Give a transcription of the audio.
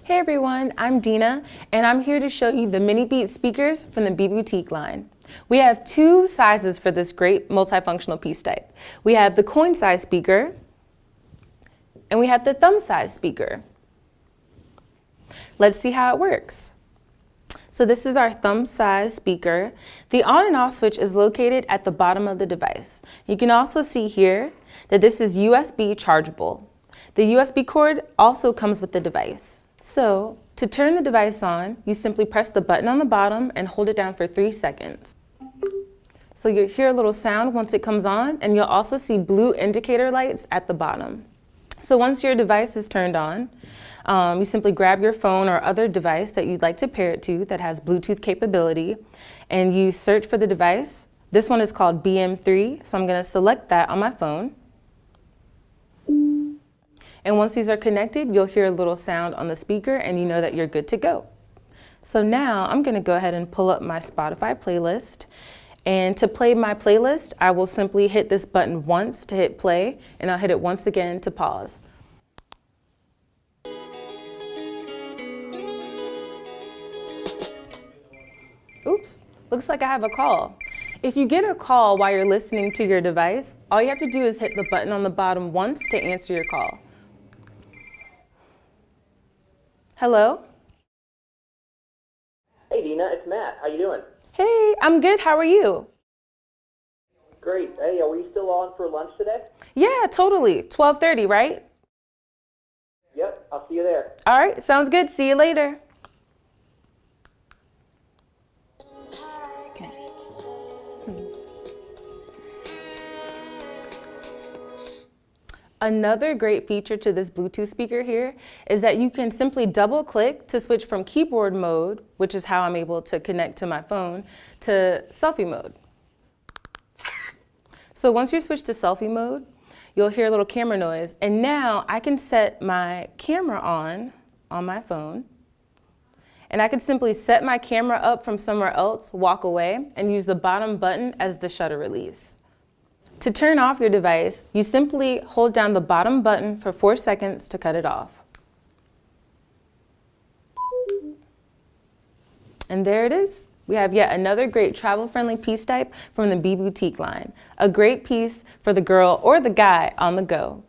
Hey everyone, I'm Dina, and I'm here to show you the mini Beatz speakers from the Bee Boutique line. We have two sizes for this great multifunctional piece type. We have the coin size speaker, and we have the thumb size speaker. Let's see how it works. So this is our thumb size speaker. The on and off switch is located at the bottom of the device. You can also see here that this is USB chargeable. The USB cord also comes with the device. So to turn the device on, you simply press the button on the bottom and hold it down for 3 seconds. So you'll hear a little sound once it comes on, and you'll also see blue indicator lights at the bottom. So once your device is turned on, you simply grab your phone or other device that you'd like to pair it to that has Bluetooth capability, and you search for the device. This one is called BM3, so I'm going to select that on my phone. And once these are connected, you'll hear a little sound on the speaker and you know that you're good to go. So now I'm going to go ahead and pull up my Spotify playlist. And to play my playlist, I will simply hit this button once to hit play, and I'll hit it once again to pause. Oops, looks like I have a call. If you get a call while you're listening to your device, all you have to do is hit the button on the bottom once to answer your call. Hello? Hey Dina, it's Matt. How you doing? Hey, I'm good. How are you? Great. Hey, are we still on for lunch today? Yeah, totally. 12:30, right? Yep, I'll see you there. All right, sounds good. See you later. Okay. Another great feature to this Bluetooth speaker here is that you can simply double click to switch from keyboard mode, which is how I'm able to connect to my phone, to selfie mode. So once you switch to selfie mode, you'll hear a little camera noise, and now I can set my camera on my phone, and I can simply set my camera up from somewhere else, walk away, and use the bottom button as the shutter release. To turn off your device, you simply hold down the bottom button for 4 seconds to cut it off. And there it is. We have yet another great travel-friendly piece type from the Bee Boutique line. A great piece for the girl or the guy on the go.